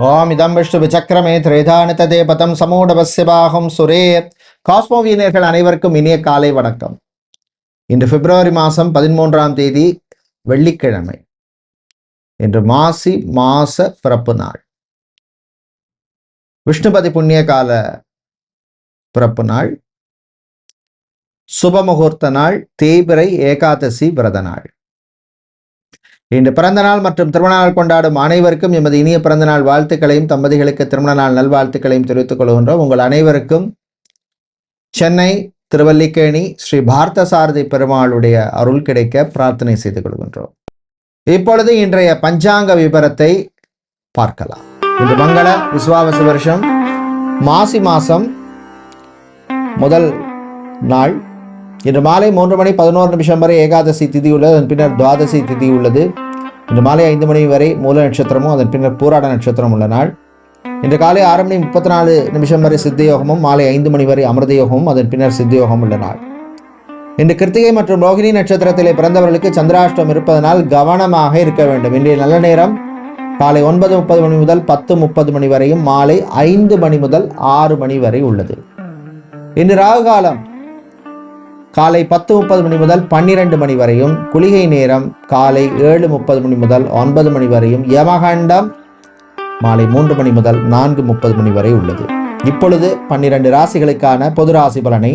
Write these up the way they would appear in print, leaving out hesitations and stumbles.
ஓம் இதம் விஷ்ணு விசக்கிரமே திரேதானிததே பதம் சமூடவஸ்ய பாகம் சுரே. காஸ்மோவியனர்கள் அனைவருக்கும் இனிய காலை வணக்கம். இன்று பிப்ரவரி மாதம் 13ஆம் தேதி வெள்ளிக்கிழமை. இன்று மாசி மாச பிறப்பு நாள், விஷ்ணுபதி புண்ணிய கால பிறப்பு நாள், சுபமுகூர்த்த நாள், தேய்பிறை ஏகாதசி விரத நாள். இன்று பிறந்த நாள் மற்றும் திருமண நாள் கொண்டாடும் அனைவருக்கும் எமது இனிய பிறந்த நாள் வாழ்த்துக்களையும் தம்பதிகளுக்கு திருமண நாள் நல்வாழ்த்துக்களையும் தெரிவித்துக் கொள்கின்றோம். உங்கள் அனைவருக்கும் சென்னை திருவல்லிக்கேணி ஸ்ரீ பார்த்தசாரதி பெருமாளுடைய அருள் கிடைக்க பிரார்த்தனை செய்து கொள்கின்றோம். இப்பொழுது இன்றைய பஞ்சாங்க விபரத்தை பார்க்கலாம். இன்று மங்கள விஸ்வாவசு வருஷம் மாசி மாசம் முதல் நாள். இன்று மாலை 3:11 வரை ஏகாதசி திதி உள்ளது. அதன் பின்னர் துவாதசி திதி உள்ளது. இன்று மாலை 5 மணி வரை மூல நட்சத்திரமும் அதன் பின்னர் பூராட நட்சத்திரம் உள்ள நாள். இன்று காலை 6:34 வரை சித்த யோகமும் மாலை 5 மணி வரை அமிர்த யோகமும் அதன் பின்னர் சித்த யோகம் உள்ள நாள். இன்று கிருத்திகை மற்றும் ரோகிணி நட்சத்திரத்திலே பிறந்தவர்களுக்கு சந்திராஷ்டம் இருப்பதனால் கவனமாக இருக்க வேண்டும். இன்றைய நல்ல நேரம் காலை 9:30 மணி முதல் 10:30 மணி வரையும் மாலை 5 மணி முதல் 6 மணி வரை உள்ளது. இன்று ராகு காலம் காலை 10:30 மணி முதல் 12 மணி வரையும், குளிகை நேரம் காலை 7:30 மணி முதல் 9 மணி வரையும், யமகண்டம் மாலை 3 மணி முதல் 4:30 மணி வரை உள்ளது. இப்பொழுது 12 ராசிகளுக்கான பொது ராசி பலனை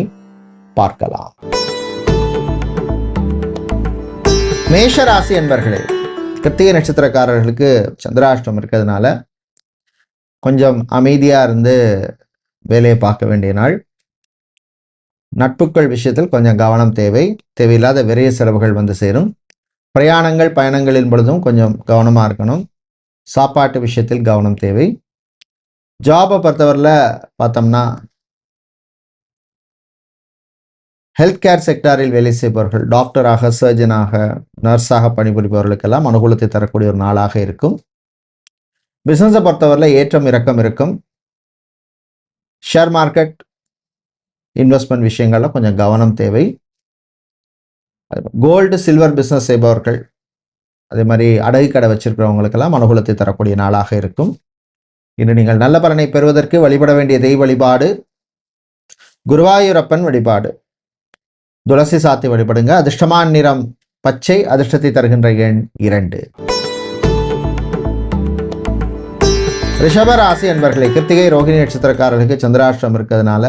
பார்க்கலாம். மேஷ ராசி என்பர்களே, கிருத்திகை நட்சத்திரக்காரர்களுக்கு சந்திராஷ்டம் இருக்கிறதுனால கொஞ்சம் அமைதியா இருந்து வேலையை பார்க்க வேண்டிய நாள். நட்புகள் விஷயத்தில் கொஞ்சம் கவனம் தேவை. தேவையில்லாத விரைய செலவுகள் வந்து சேரும். பிரயாணங்கள் பயணங்களின் பொழுதும் கொஞ்சம் கவனமாக இருக்கணும். சாப்பாட்டு விஷயத்தில் கவனம் தேவை. ஜாபை பொறுத்தவரையில் பார்த்தோம்னா ஹெல்த் கேர் செக்டாரில் வேலை செய்பவர்கள், டாக்டராக, சர்ஜனாக, நர்ஸாக பணிபுரிபவர்களுக்கெல்லாம் அனுகூலத்தை தரக்கூடிய ஒரு நாளாக இருக்கும். பிஸ்னஸை பொறுத்தவரையில் ஏற்றம் இறக்கம் இருக்கும். ஷேர் மார்க்கெட் இன்வெஸ்ட்மெண்ட் விஷயங்கள்ல கொஞ்சம் கவனம் தேவை. கோல்டு சில்வர் பிஸ்னஸ் செய்பவர்கள், அதே மாதிரி அடகு கடை வச்சிருக்கிறவங்களுக்கெல்லாம் அனுகூலத்தை தரக்கூடிய நாளாக இருக்கும். இன்று நீங்கள் நல்ல பலனை பெறுவதற்கு வழிபட வேண்டிய தெய்வ வழிபாடு குருவாயூரப்பன் வழிபாடு. துளசி சாத்தி வழிபடுங்க. அதிர்ஷ்டமான நிறம் பச்சை. அதிர்ஷ்டத்தை தருகின்ற எண் 2. ரிஷபராசி என்பர்களை, கிருத்திகை ரோகிணி நட்சத்திரக்காரர்களுக்கு சந்திராஷ்டம் இருக்கிறதுனால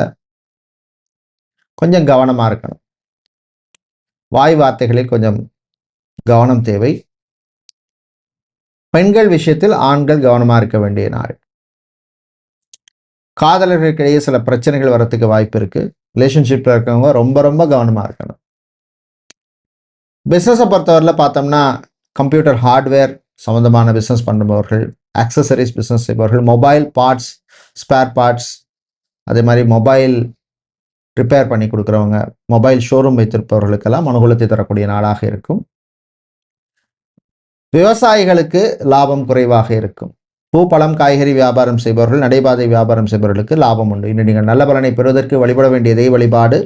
கொஞ்சம் கவனமாக இருக்கணும். வாய் வார்த்தைகளில் கொஞ்சம் கவனம் தேவை. பெண்கள் விஷயத்தில் ஆண்கள் கவனமாக இருக்க வேண்டிய நாள். காதலர்களுக்கிடையே சில பிரச்சனைகள் வரத்துக்கு வாய்ப்பு இருக்கு. ரிலேஷன்ஷிப்பில் இருக்கவங்க ரொம்ப ரொம்ப கவனமாக இருக்கணும். பிஸ்னஸை பொறுத்தவரையில் பார்த்தோம்னா கம்ப்யூட்டர் ஹார்ட்வேர் சம்மந்தமான பிஸ்னஸ் பண்ணுபவர்கள், ஆக்சசரிஸ் பிஸ்னஸ் செய்பவர்கள், மொபைல் பார்ட்ஸ், ஸ்பேர் பார்ட்ஸ், அதே மாதிரி மொபைல் ரிப்பேர் பண்ணி கொடுக்குறவங்க, மொபைல் ஷோரூம் வைத்திருப்பவர்களுக்கெல்லாம் அனுகூலத்தை தரக்கூடிய நாளாக இருக்கும். விவசாயிகளுக்கு லாபம் குறைவாக இருக்கும். பூ பழம் காய்கறி வியாபாரம் செய்பவர்கள், நடைபாதை வியாபாரம் செய்பவர்களுக்கு லாபம் உண்டு. இன்று நீங்கள் நல்ல பலனை பெறுவதற்கு வழிபட வேண்டிய தெய்வ வழிபாடு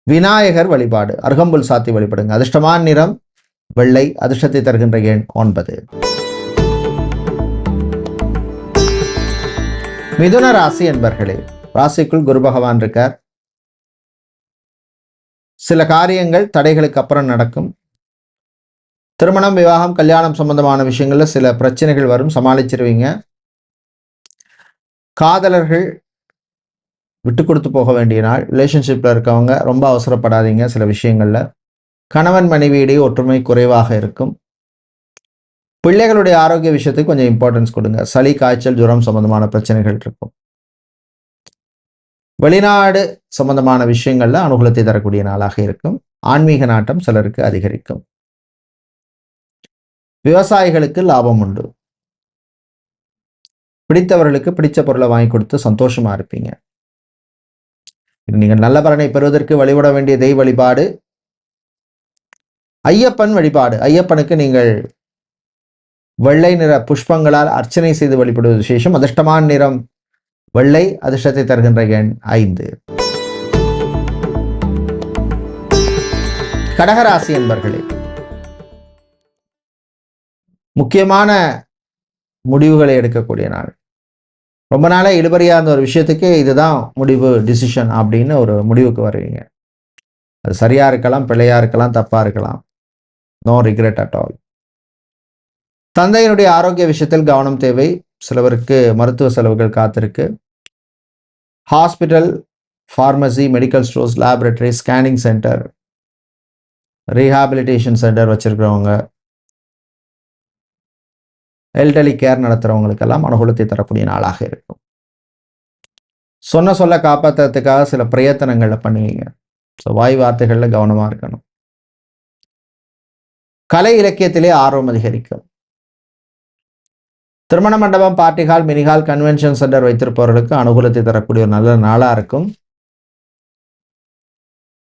விநாயகர் வழிபாடு. அருகம்புல் சாத்தி வழிபடுங்க. அதிர்ஷ்டமான நிறம் வெள்ளை. அதிர்ஷ்டத்தை தருகின்ற எண் 9. மிதுன ராசி என்பர்களே, ராசிக்குள் குரு பகவான் இருக்கார். சில காரியங்கள் தடைகளுக்கு அப்புறம் நடக்கும். திருமணம், விவாகம், கல்யாணம் சம்பந்தமான விஷயங்கள்ல சில பிரச்சனைகள் வரும், சமாளிச்சிருவீங்க. காதலர்கள் விட்டு கொடுத்து போக வேண்டிய நாள். ரிலேஷன்ஷிப்ல இருக்கவங்க ரொம்ப அவசரப்படாதீங்க. சில விஷயங்கள்ல கணவன் மனைவியிடையே ஒற்றுமை குறைவாக இருக்கும். பிள்ளைகளுடைய ஆரோக்கிய விஷயத்துக்கு கொஞ்சம் இம்பார்ட்டன்ஸ் கொடுங்க. சளி, காய்ச்சல், ஜுரம் சம்பந்தமான பிரச்சனைகள் இருக்கும். வெளிநாடு சம்பந்தமான விஷயங்கள்ல அனுகூலத்தை தரக்கூடிய நாளாக இருக்கும். ஆன்மீக நாட்டம் சிலருக்கு அதிகரிக்கும். விவசாயிகளுக்கு லாபம் உண்டு. பிடித்தவர்களுக்கு பிடிச்ச பொருளை வாங்கி கொடுத்து சந்தோஷமா இருப்பீங்க. நீங்கள் நல்ல பலனை பெறுவதற்கு வழிபட வேண்டிய தெய்வ வழிபாடு ஐயப்பன் வழிபாடு. ஐயப்பனுக்கு நீங்கள் வெள்ளை நிற புஷ்பங்களால் அர்ச்சனை செய்து வழிபடுவது விசேஷம். அதிர்ஷ்டமான நிறம் வெள்ளை. அதிர்ஷ்டத்தை தருகின்ற எண் 5. கடகராசி என்பர்களே, முக்கியமான முடிவுகளை எடுக்கக்கூடிய நாள். ரொம்ப நாளாக இழுபறியாக இருந்த ஒரு விஷயத்துக்கு இதுதான் முடிவு, டிசிஷன் அப்படின்னு ஒரு முடிவுக்கு வருவீங்க. அது சரியாக இருக்கலாம், பிழையாக இருக்கலாம், தப்பாக இருக்கலாம். No regret at all. தந்தையினுடைய ஆரோக்கிய விஷயத்தில் கவனம் தேவை. சிலவருக்கு மருத்துவ செலவுகள் காத்திருக்கு. Hospital, pharmacy, medical stores, laboratory, scanning centre, rehabilitation centre வச்சிருக்கிறவங்க, எல்டர்லி கேர் நடத்துகிறவங்களுக்கெல்லாம் அனுகூலத்தை தரக்கூடிய நாளாக இருக்கும். சொல்ல காப்பாற்றுறதுக்காக சில பிரயத்தனங்களை பண்ணுவீங்க. ஸோ வாய் வார்த்தைகளில் கவனமாக இருக்கணும். கலை இலக்கியத்திலே ஆர்வம் அதிகரிக்கும். திருமண மண்டபம், party hall, mini hall, convention centre வைத்திருப்பவர்களுக்கு அனுகூலத்தை தரக்கூடிய ஒரு நல்ல நாளாக இருக்கும்.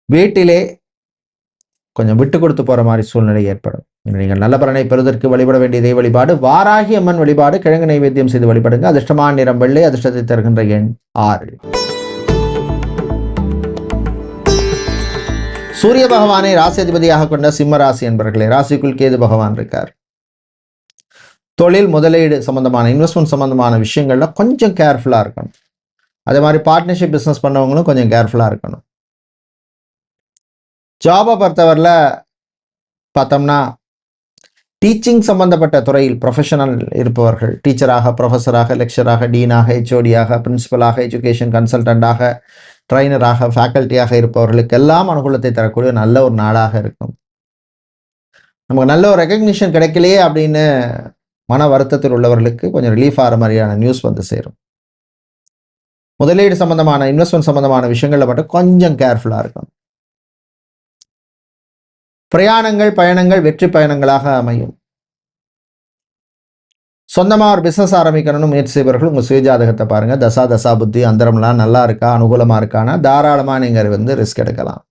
வீட்டிலே கொஞ்சம் விட்டு கொடுத்து போகிற மாதிரி சூழ்நிலை ஏற்படும். நீங்கள் நல்ல பலனை பெறுவதற்கு வழிபட வேண்டிய தெய்வ வழிபாடு வாராகி அம்மன் வழிபாடு. கிழங்கு நைவேத்தியம் செய்து வழிபடுங்க. அதிர்ஷ்டமான நிறம் வெள்ளை. அதிர்ஷ்டத்தை தருகின்ற எண் 6. சூரிய பகவானை ராசி அதிபதியாக கொண்ட சிம்ம ராசி என்பவர்களே, ராசிக்குள் கேது பகவான் இருக்கார். தொழில், முதலீடு சம்பந்தமான, இன்வெஸ்ட்மெண்ட் சம்பந்தமான விஷயங்கள்ல கொஞ்சம் கேர்ஃபுல்லாக இருக்கணும். அதே மாதிரி பார்ட்னர்ஷிப் பிஸ்னஸ் பண்ணவங்களும் கொஞ்சம் கேர்ஃபுல்லாக இருக்கணும். ஜாபை பொறுத்தவரையில் பார்த்தோம்னா டீச்சிங் சம்பந்தப்பட்ட துறையில் ப்ரொஃபஷனல் இருப்பவர்கள், டீச்சராக, ப்ரொஃபஸராக, லெக்சராக, டீனாக, ஹெச்ஓடியாக, பிரின்சிபலாக, எஜுகேஷன் கன்சல்டண்டாக, ட்ரைனராக, ஃபேக்கல்ட்டியாக இருப்பவர்களுக்கு எல்லாம் அனுகூலத்தை தரக்கூடிய நல்ல ஒரு நாளாக இருக்கும். நமக்கு நல்ல ஒரு ரெகக்னிஷன் கிடைக்கலையே அப்படின்னு மன வருத்தத்தில் உள்ளவர்களுக்கு கொஞ்சம் ரிலீஃப் ஆகிற மாதிரியான நியூஸ் வந்து சேரும். முதலீடு சம்பந்தமான, இன்வெஸ்ட்மெண்ட் சம்பந்தமான விஷயங்களில் மட்டும் கொஞ்சம் கேர்ஃபுல்லாக இருக்கும். பிரயாணங்கள், பயணங்கள் வெற்றி பயணங்களாக அமையும். சொந்தமாக ஒரு பிஸ்னஸ் ஆரம்பிக்கணும்னு முயற்சி செய்பவர்கள் உங்கள் சுயஜாதகத்தை பாருங்கள். தசா புத்தி அந்தரம்லாம் நல்லா இருக்கா, அனுகூலமாக இருக்கானா, தாராளமாக நீங்கள் வந்து ரிஸ்க் எடுக்கலாம்.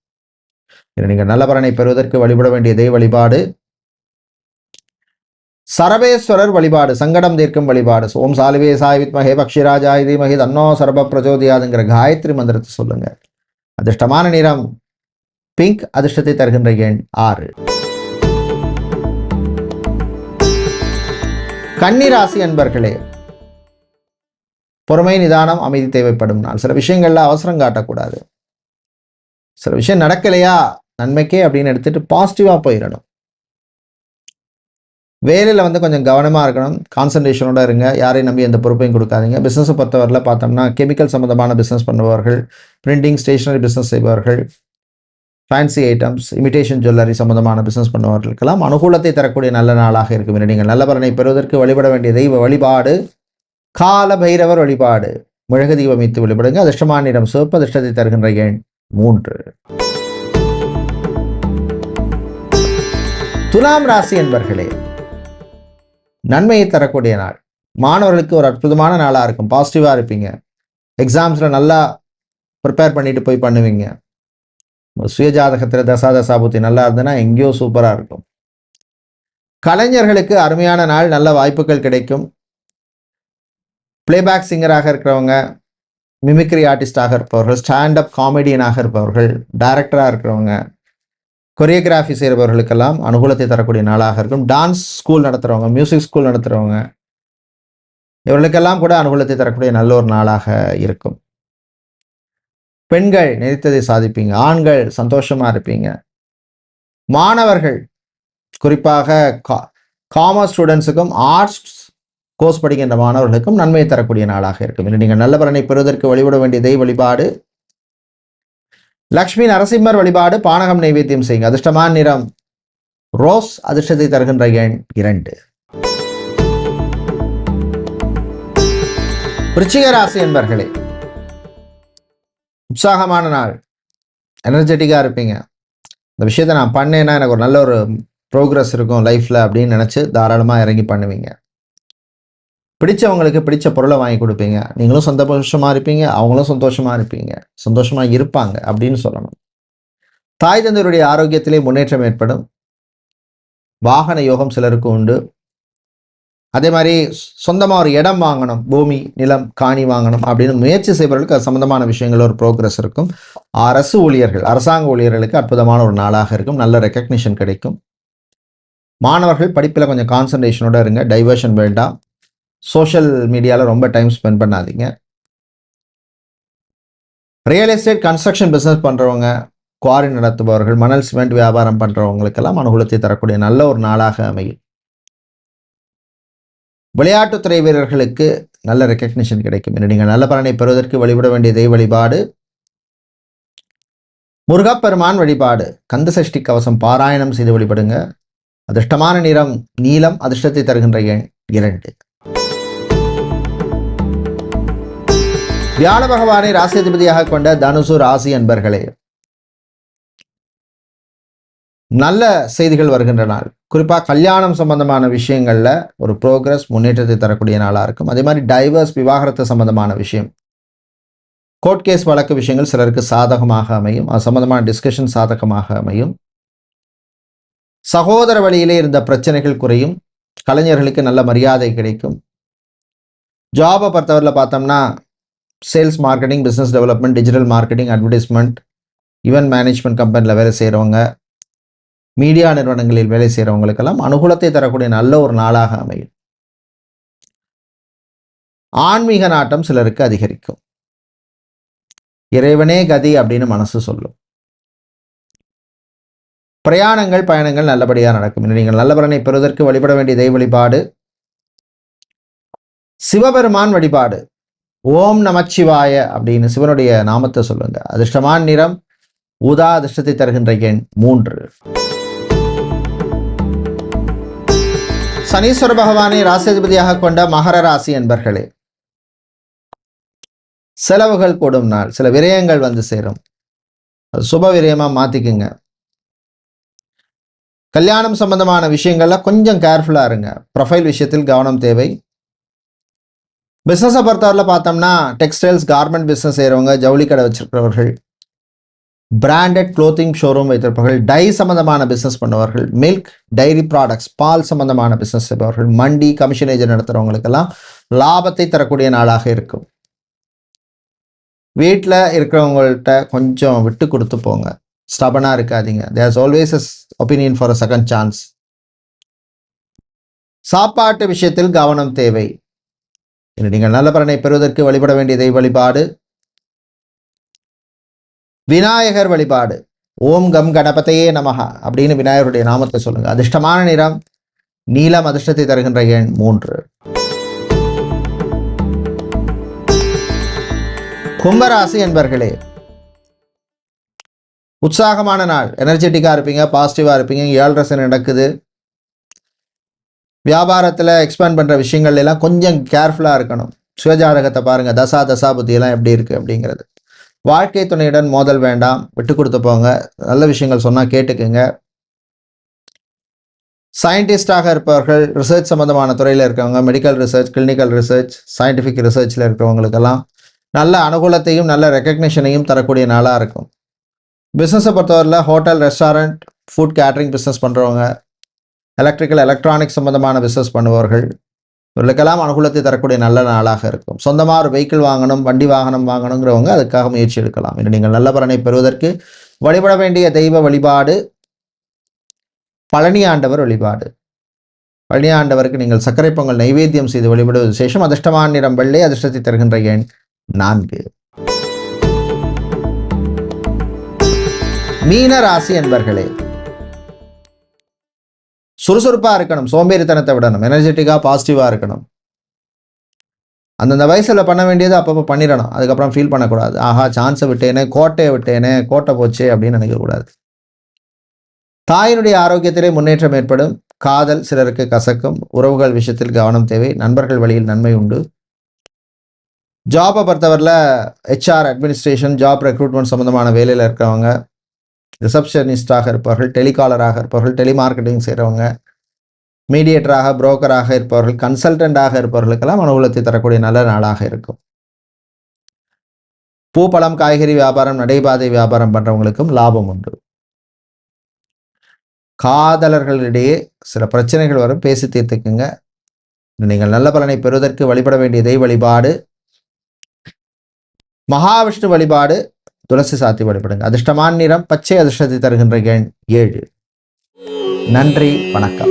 நீங்கள் நல்ல பலனை பெறுவதற்கு வழிபட வேண்டிய தெய்வ வழிபாடு சரபேஸ்வரர் வழிபாடு. சங்கடம் தீர்க்கும் வழிபாடு. ஓம் சாலிவே சாய்வித்மஹே பக்ஷிராஜாய தீமஹி தன்னோ சர்வ பிரச்சோதயாதுங்கிற காயத்ரி மந்திரத்தை சொல்லுங்க. அதிர்ஷ்டமான நிறம் பிங்க். அதிர்ஷ்டத்தை தருகின்ற எண் 6. கன்னிராசி அன்பர்களே, பொறுமை, நிதானம், அமைதி தேவைப்படும் நாள். சில விஷயங்கள்ல அவசரம் காட்டக்கூடாது. சில விஷயம் நடக்கலையா, நன்மைக்கே அப்படின்னு எடுத்துட்டு பாசிட்டிவா போயிடணும். வேலையில் வந்து கொஞ்சம் கவனமாக இருக்கணும். கான்சன்ட்ரேஷனோட இருங்க. யாரையும் நம்பி எந்த பொறுப்பையும் கொடுக்காதீங்க. பிஸ்னஸை பொறுத்தவரையில் பார்த்தோம்னா கெமிக்கல் சம்மந்தமான பிஸ்னஸ் பண்ணுபவர்கள், பிரிண்டிங், ஸ்டேஷனரி பிஸ்னஸ் செய்பவர்கள், ஃபேன்சி ஐட்டம்ஸ், இமிடேஷன் ஜுவல்லரி சம்பந்தமான பிஸ்னஸ் பண்ணுபவர்களுக்கெல்லாம் அனுகூலத்தை தரக்கூடிய நல்ல நாளாக இருக்கும். நீங்கள் நல்ல பலனை பெறுவதற்கு வழிபட வேண்டிய தெய்வ வழிபாடு கால பைரவர் வழிபாடு. முழகு தீபம் வைத்து வழிபடுங்க. அதிர்ஷ்டமான நிறம் சிவப்பு. அதிர்ஷ்டத்தை தருகின்ற எண் 3. துலாம் ராசி என்பர்களே, நன்மையை தரக்கூடிய நாள். மாணவர்களுக்கு ஒரு அற்புதமான நாளாக இருக்கும். பாசிட்டிவாக இருப்பீங்க. எக்ஸாம்ஸில் நல்லா ப்ரிப்பேர் பண்ணிட்டு போய் பண்ணுவீங்க. சுயஜாதகத்தில் தசாபுத்தி நல்லா இருந்ததுன்னா எங்கேயோ சூப்பராக இருக்கும். கலைஞர்களுக்கு அருமையான நாள். நல்ல வாய்ப்புகள் கிடைக்கும். பிளேபேக் சிங்கராக இருக்கிறவங்க, மிமிக்ரி ஆர்டிஸ்டாக இருப்பவர்கள், ஸ்டாண்டப் காமெடியனாக இருப்பவர்கள், டைரக்டராக இருக்கிறவங்க, கொரியோகிராஃபி செய்கிறவர்களுக்கெல்லாம் அனுகூலத்தை தரக்கூடிய நாளாக இருக்கும். டான்ஸ் ஸ்கூல் நடத்துகிறவங்க, மியூசிக் ஸ்கூல் நடத்துகிறவங்க, இவர்களுக்கெல்லாம் கூட அனுகூலத்தை தரக்கூடிய நல்ல ஒரு நாளாக இருக்கும். பெண்கள் நினைத்ததை சாதிப்பீங்க. ஆண்கள் சந்தோஷமாக இருப்பீங்க. மாணவர்கள், குறிப்பாக காமர்ஸ் ஸ்டூடெண்ட்ஸுக்கும் ஆர்ட்ஸ் கோர்ஸ் படிக்கின்ற மாணவர்களுக்கும் நன்மையை தரக்கூடிய நாளாக இருக்கும். நீங்கள் நல்ல பலனை பெறுவதற்கு வழிபட வேண்டிய தெய்வ வழிபாடு லக்ஷ்மி நரசிம்மர் வழிபாடு. பானகம் நைவேத்தியம் செய்யுங்க. அதிர்ஷ்டமான நிறம் ரோஸ். அதிர்ஷ்டத்தை தருகின்ற எண் 2. விருச்சிக ராசி என்பர்களே, உற்சாகமான நாள். எனர்ஜெட்டிக்காக இருப்பீங்க. இந்த விஷயத்தை நான் பண்ணேன்னா எனக்கு ஒரு நல்ல ஒரு ப்ரோக்ரஸ் இருக்கும் லைஃப்பில் அப்படின்னு நினச்சி தாராளமாக இறங்கி பண்ணுவீங்க. பிடிச்சவங்களுக்கு பிடிச்ச பொருளை வாங்கி கொடுப்பீங்க. நீங்களும் சந்தோஷமாக இருப்பீங்க, அவங்களும் சந்தோஷமாக இருப்பீங்க, சந்தோஷமாக இருப்பாங்க அப்படின்னு சொல்லணும். தாய் தந்தையருடைய ஆரோக்கியத்திலே முன்னேற்றம் ஏற்படும். வாகன யோகம் சிலருக்கு உண்டு. அதே மாதிரி சொந்தமாக ஒரு இடம் வாங்கணும், பூமி, நிலம், காணி வாங்கணும் அப்படின்னு முயற்சி செய்பவர்களுக்கு அது சம்பந்தமான விஷயங்கள் ஒரு ப்ரோக்ரஸ் இருக்கும். அரசு ஊழியர்கள், அரசாங்க ஊழியர்களுக்கு அற்புதமான ஒரு நாளாக இருக்கும். நல்ல ரெக்கக்னிஷன் கிடைக்கும். மாணவர்கள் படிப்பில் கொஞ்சம் கான்சன்ட்ரேஷனோட இருங்க. டைவர்ஷன் வேண்டாம். சோஷியல் மீடியாவில் ரொம்ப டைம் ஸ்பெண்ட் பண்ணாதீங்க. ரியல் எஸ்டேட் கன்ஸ்ட்ரக்ஷன் பிஸ்னஸ் பண்ணுறவங்க, குவாரி நடத்துபவர்கள், மணல் சிமெண்ட் வியாபாரம் பண்ணுறவங்களுக்கெல்லாம் அனுகூலத்தை தரக்கூடிய நல்ல ஒரு நாளாக அமையும். விளையாட்டுத்துறை வீரர்களுக்கு நல்ல ரெக்கக்னிஷன் கிடைக்கும். நீங்கள் நல்ல பலனை பெறுவதற்கு வழிபட வேண்டிய தெய்வ வழிபாடு முருகப்பெருமான் வழிபாடு. கந்த சஷ்டி கவசம் பாராயணம் செய்து வழிபடுங்க. அதிர்ஷ்டமான நிறம் நீலம். அதிர்ஷ்டத்தை தருகின்ற எண் 2. வியாழ பகவானை ராசியதிபதியாக கொண்ட தனுசு ராசி அன்பர்களே, நல்ல செய்திகள் வருகின்ற நாள். குறிப்பாக கல்யாணம் சம்பந்தமான விஷயங்கள்ல ஒரு ப்ரோக்ரஸ், முன்னேற்றத்தை தரக்கூடிய நாளாக இருக்கும். அதே மாதிரி டைவர்ஸ், விவாகரத்து சம்பந்தமான விஷயம், கோர்ட் கேஸ் வழக்கு விஷயங்கள் சிலருக்கு சாதகமாக அமையும். அது சம்பந்தமான டிஸ்கஷன் சாதகமாக அமையும். சகோதர வழியிலே இருந்த பிரச்சனைகள் குறையும். கலைஞர்களுக்கு நல்ல மரியாதை கிடைக்கும். ஜாபை பொறுத்தவரையில் பார்த்தோம்னா sales, marketing, business development, digital marketing, advertisement, event management கம்பெனியில் வேலை செய்கிறவங்க, மீடியா நிறுவனங்களில் வேலை செய்கிறவங்களுக்கெல்லாம் அனுகூலத்தை தரக்கூடிய நல்ல ஒரு நாளாக அமையும். ஆன்மீக நாட்டம் சிலருக்கு அதிகரிக்கும். இறைவனே கதி அப்படின்னு மனசு சொல்லும். பிரயாணங்கள், பயணங்கள் நல்லபடியாக நடக்கும். நீங்கள் நல்ல பலனை பெறுவதற்கு வழிபட வேண்டிய தெய்வ வழிபாடு சிவபெருமான் வழிபாடு. ஓம் நமச்சிவாய அப்படின்னு சிவனுடைய நாமத்தை சொல்லுங்க. அதிர்ஷ்டமான நிறம் ஊதா. அதிர்ஷ்டத்தை தருகின்ற எண் 3. சனீஸ்வர பகவானை ராசியதிபதியாக கொண்ட மகர ராசி என்பர்களே, செலவுகள் கூடும் நாள். சில விரயங்கள் வந்து சேரும். அது சுப விரயமா மாத்திக்குங்க. கல்யாணம் சம்பந்தமான விஷயங்கள்ல கொஞ்சம் கேர்ஃபுல்லா இருங்க. ப்ரொஃபைல் விஷயத்தில் கவனம் தேவை. பிஸ்னஸை பொறுத்தவரையில் பார்த்தோம்னா டெக்ஸ்டைல்ஸ், கார்மெண்ட் பிஸ்னஸ் செய்கிறவங்க, ஜவுளி கடை வச்சிருக்கிறவர்கள், பிராண்டட் க்ளோத்திங் ஷோரூம் வைத்திருப்பவர்கள், டை சம்பந்தமான பிஸ்னஸ் பண்ணுவார்கள், மில்க் டைரி ப்ராடக்ட்ஸ், பால் சம்பந்தமான பிஸ்னஸ் செய்பவர்கள், மண்டி, கமிஷன் ஏஜென்ட் நடத்துகிறவங்களுக்கெல்லாம் லாபத்தை தரக்கூடிய நாளாக இருக்கும். வீட்டில் இருக்கிறவங்கள்ட்ட கொஞ்சம் விட்டு கொடுத்து போங்க. ஸ்டபனாக இருக்காதீங்க. There is always a opinion for a second chance. சாப்பாட்டு விஷயத்தில் கவனம் தேவை. நீங்கள் நல்ல பலனை பெறுவதற்கு வழிபட வேண்டிய தெய்வ வழிபாடு விநாயகர் வழிபாடு. ஓம் கம் கணபதையே நமஹ அப்படின்னு விநாயகருடைய நாமத்தை சொல்லுங்க. அதிர்ஷ்டமான நிறம் நீலம். அதிர்ஷ்டத்தை தருகின்ற எண் 3. கும்பராசி என்பர்களே, உற்சாகமான நாள். எனர்ஜெட்டிக்காக இருப்பீங்க, பாசிட்டிவாக இருப்பீங்க. 7 சனி நடக்குது. வியாபாரத்தில் எக்ஸ்பேண்ட் பண்ணுற விஷயங்கள் எல்லாம் கொஞ்சம் கேர்ஃபுல்லாக இருக்கணும். சுயஜாதகத்தை பாருங்கள். தசா புத்தியெல்லாம் எப்படி இருக்குது அப்படிங்கிறது. வாழ்க்கை துணையுடன் மோதல் வேண்டாம். விட்டு கொடுத்து போங்க. நல்ல விஷயங்கள் சொன்னால் கேட்டுக்குங்க. சயின்டிஸ்டாக இருப்பவர்கள், ரிசர்ச் சம்மந்தமான துறையில் இருக்கவங்க, medical research, clinical research, scientific ரிசர்ச்சில் இருக்கிறவங்களுக்கெல்லாம் நல்ல அனுகூலத்தையும் நல்ல ரெக்கக்னிஷனையும் தரக்கூடிய நாளாக இருக்கும். பிஸ்னஸை பொறுத்தவரையில் hotel, restaurant, food catering business பண்ணுறவங்க, எலக்ட்ரிக்கல், எலக்ட்ரானிக்ஸ் சம்பந்தமான பிஸ்னஸ் பண்ணுபவர்கள், இவர்களுக்கெல்லாம் அனுகூலத்தை தரக்கூடிய நல்ல நாளாக இருக்கும். சொந்தமாக ஒரு வெஹிக்கிள் வாங்கணும், வண்டி வாகனம் வாங்கணுங்கிறவங்க அதுக்காக முயற்சி எடுக்கலாம். இன்று நீங்கள் நல்ல பலனை பெறுவதற்கு வழிபட வேண்டிய தெய்வ வழிபாடு பழனி ஆண்டவர் வழிபாடு. பழனி ஆண்டவருக்கு நீங்கள் சர்க்கரை பொங்கல் நைவேத்தியம் செய்து வழிபடுவது விசேஷம். அதிர்ஷ்டமான நிறம் வெள்ளை. அதிர்ஷ்டத்தை தருகின்ற எண் 4. மீன ராசி என்பர்களே, சுறுசுறுப்பாக இருக்கணும். சோம்பேறித்தனத்தை விடணும். எனர்ஜெட்டிக்காக பாசிட்டிவாக இருக்கணும். அந்தந்த வயசில் பண்ண வேண்டியது அப்பப்போ பண்ணிடணும். அதுக்கப்புறம் ஃபீல் பண்ணக்கூடாது. ஆஹா, சான்ஸை விட்டேனே, கோட்டையை விட்டேனே, கோட்டை போச்சே அப்படின்னு நினைக்கக்கூடாது. தாயினுடைய ஆரோக்கியத்திலே முன்னேற்றம் ஏற்படும். காதல் சிலருக்கு கசக்கும். உறவுகள் விஷயத்தில் கவனம் தேவை. நண்பர்கள் வழியில் நன்மை உண்டு. ஜாபை பொறுத்தவரையில் HR, அட்மினிஸ்ட்ரேஷன், ஜாப் ரெக்ரூட்மெண்ட் சம்மந்தமான வேலையில் இருக்கிறவங்க, ரிசப்ஷனிஸ்டாக இருப்பவர்கள், டெலிகாலராக இருப்பவர்கள், டெலிமார்க்கெட்டிங் செய்கிறவங்க, மீடியேட்டராக, புரோக்கராக இருப்பவர்கள், கன்சல்டண்டாக இருப்பவர்களுக்கெல்லாம் அனுகூலத்தை தரக்கூடிய நல்ல நாளாக இருக்கும். பூ, பழம், காய்கறி வியாபாரம், நடைபாதை வியாபாரம் பண்ணுறவங்களுக்கும் லாபம் உண்டு. காதலர்களிடையே சில பிரச்சனைகள் வரும். பேசி தீர்த்துக்குங்க. நீங்கள் நல்ல பலனை பெறுவதற்கு வழிபட வேண்டிய தெய்வ வழிபாடு மகாவிஷ்ணு வழிபாடு. துளசி சாத்தி வழிபடுங்க. அதிர்ஷ்டமான நிறம் பச்சை. அதிர்ஷ்டத்தை தருகின்ற எண் 7. நன்றி, வணக்கம்.